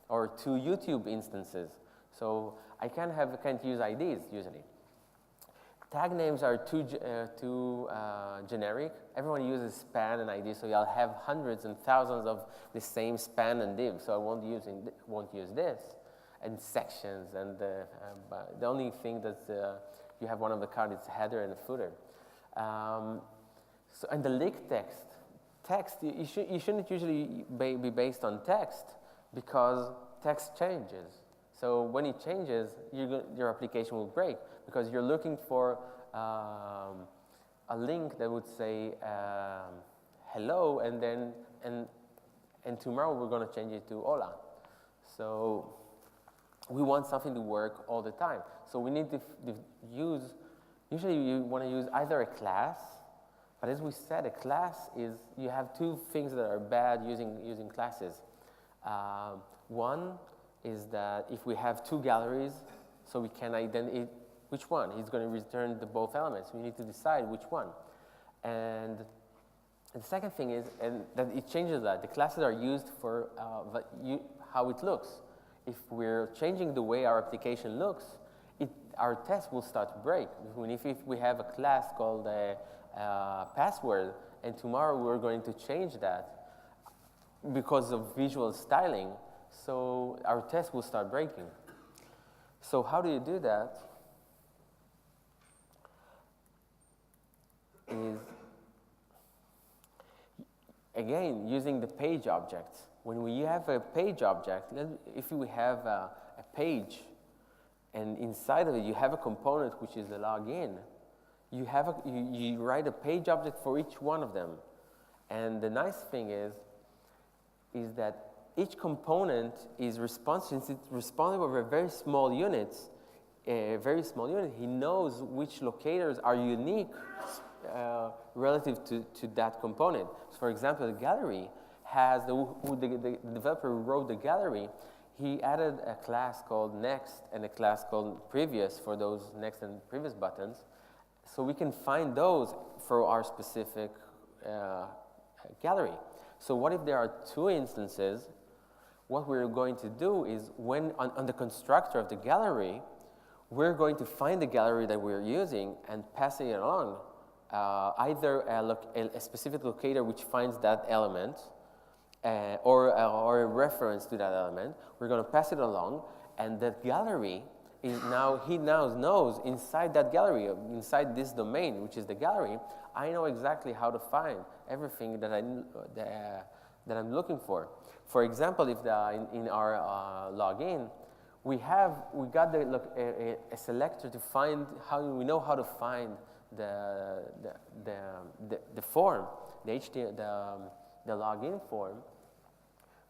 or two YouTube instances. So I can't use IDs usually. Tag names are too generic. Everyone uses span and ID, so you'll have hundreds and thousands of the same span and div. So I won't use this. And sections, and the only thing that you have one of the cards is header and footer. And the link text you shouldn't usually be based on text because text changes. So when it changes, your application will break because you're looking for a link that would say hello, and then and tomorrow we're going to change it to hola. So we want something to work all the time. So we need to use, usually you want to use either a class, but as we said, a class is, you have two things that are bad using classes. One is that if we have two galleries, so we can identify which one, he's going to return the both elements. We need to decide which one. And the second thing is, and that it changes that. The classes are used for how it looks. If we're changing the way our application looks, our test will start to break. If we have a class called password, and tomorrow we're going to change that because of visual styling, so our test will start breaking. So how do you do that? Is, again, using the page object. When we have a page object, if we have a page, and inside of it you have a component which is the login, you write a page object for each one of them. And the nice thing is that each component is responsible, since it's responsible for very small units, he knows which locators are unique relative to that component. So for example, the gallery has, the developer who wrote the gallery, he added a class called next and a class called previous for those next and previous buttons. So we can find those for our specific gallery. So what if there are two instances? What we're going to do is when on the constructor of the gallery, we're going to find the gallery that we're using and passing it along. Either a specific locator which finds that element or a reference to that element. We're going to pass it along, and that gallery is now, he now knows inside that gallery, inside this domain, which is the gallery, I know exactly how to find everything that I'm looking for. For example, if in our login, we got a selector to find we know how to find the form, the login form.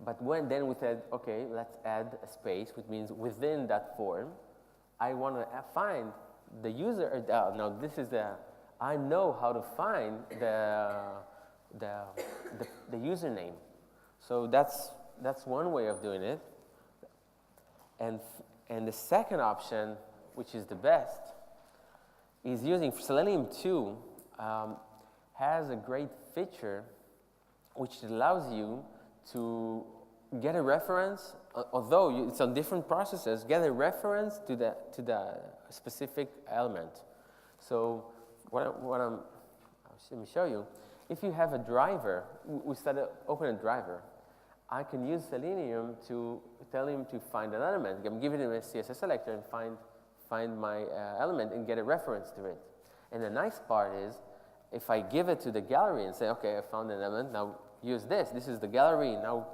But then we said, okay, let's add a space, which means within that form, I want to find the user. Now this is I know how to find the username. So that's one way of doing it. And the second option, which is the best, is using Selenium 2 has a great feature which allows you to get a reference, although it's on different processes, get a reference to the specific element. So let me show you. If you have a driver, we open a driver. I can use Selenium to tell him to find an element. I'm giving him a CSS selector and find my element and get a reference to it. And the nice part is, if I give it to the gallery and say, okay, I found an element, now use this. This is the gallery. Now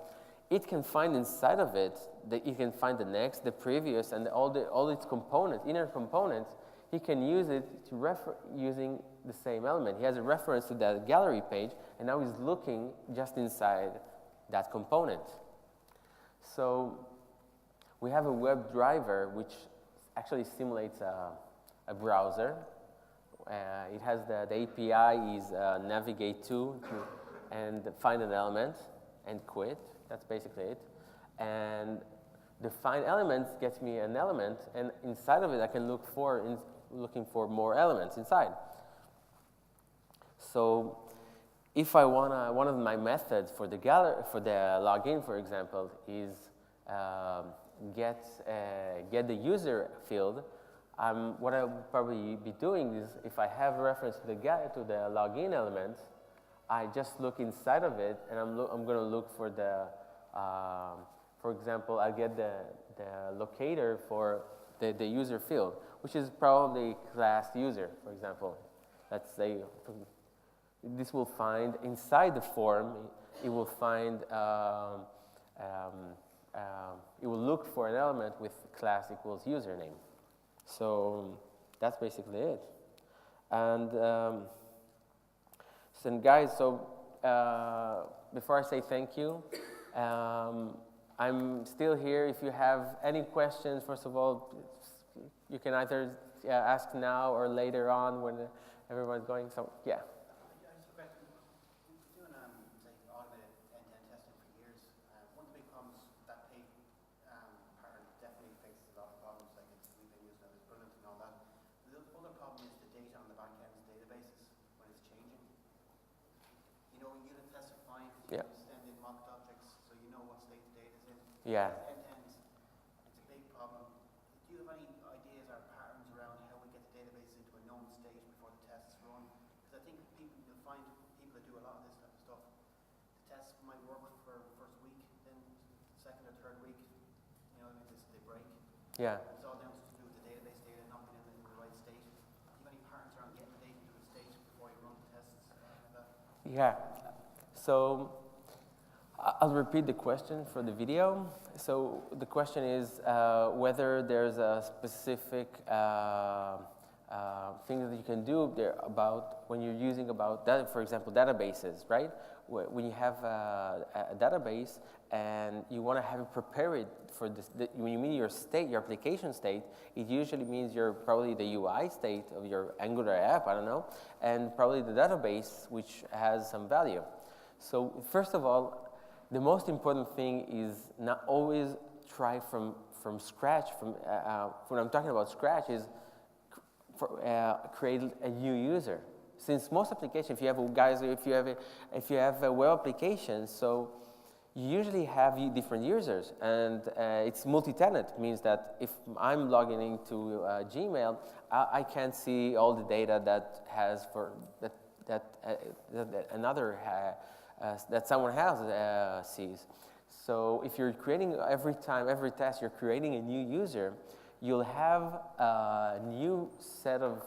it can find inside of it, it can find the next, the previous, and all its components, inner components. He can use it to using the same element. He has a reference to that gallery page, and now he's looking just inside that component. So we have a web driver which actually simulates a browser. It has the API is navigate to and find an element and quit. That's basically it. And the find elements gets me an element, and inside of it I can looking for more elements inside. So if I wanna, one of my methods for the login, for example, is get the user field. What I'll probably be doing is, if I have a reference to the login element, I just look inside of it, and I'm going to look for for example, I get the locator for the user field, which is probably class user, for example. Let's say this will find inside the form. It will find. It will look for an element with class equals username. So that's basically it. And And guys, so before I say thank you, I'm still here. If you have any questions, first of all, you can either ask now or later on when everyone's going. So, yeah. Yeah. End-to-end, it's a big problem. Do you have any ideas or patterns around how we get the database into a known state before the tests run? Because I think you'll find people that do a lot of this type of stuff. The tests might work for the first week, then second or third week, they break. Yeah. It's all down to do with the database data not being in the right state. Do you have any patterns around getting the data into a state before you run the tests? Yeah. So I'll repeat the question for the video. So the question is whether there's a specific thing that you can do there about when you're using about that, for example, databases, right? When you have a database and you want to have it prepared for this, when you mean your state, your application state, it usually means you're probably the UI state of your Angular app, I don't know, and probably the database, which has some value. So first of all, the most important thing is not always try from scratch. When I'm talking about scratch is create a new user. Since most applications, if you have a web application, so you usually have different users, and it's multi-tenant. Means that if I'm logging into Gmail, I can't see all the data that has that another that someone else sees. So if you're creating every test, you're creating a new user, you'll have a new set of,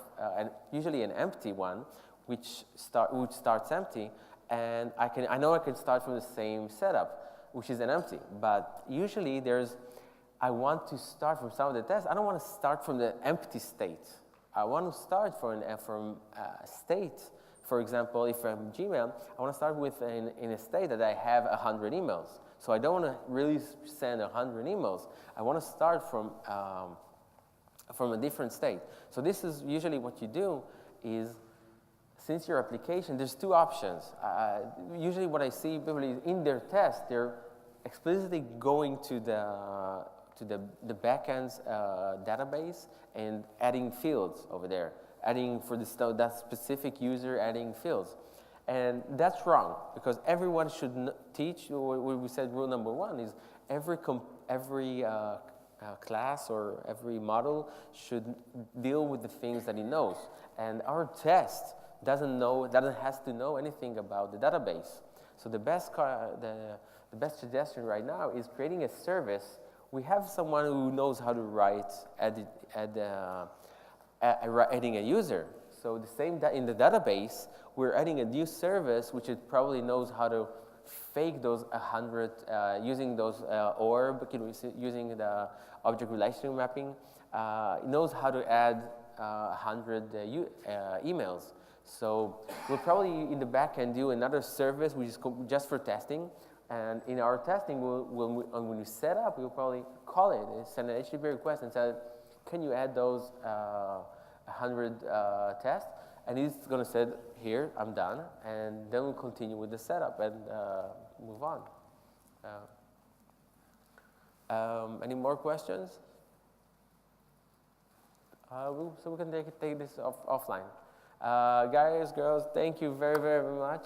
usually an empty one, which starts empty, and I know I can start from the same setup, which is an empty. But usually I want to start from some of the tests. I don't want to start from the empty state. I want to start from a state. For example, if I'm Gmail, I want to start with in a state that I have 100 emails. So I don't want to really send 100 emails. I want to start from a different state. So this is usually what you do is, since your application, there's two options. Usually what I see people is in their test, they're explicitly going to the backend's database and adding fields over there. Adding for that specific user, adding fields. And that's wrong, because everyone should teach, what we said rule number one is every class or every model should deal with the things that it knows. And our test doesn't have to know anything about the database. So the best suggestion right now is creating a service. We have someone who knows how to write, adding a user. So the same in the database, we're adding a new service which it probably knows how to fake those 100 using those orb, using the object relational mapping. It knows how to add 100 emails. So we'll probably in the backend do another service which is just for testing. And in our testing, when we set up, we'll probably call it and send an HTTP request and say, can you add those 100 tests? And he's going to say, here, I'm done. And then we'll continue with the setup and move on. Any more questions? So we can take this offline. Guys, girls, thank you very, very much.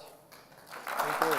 Thank you.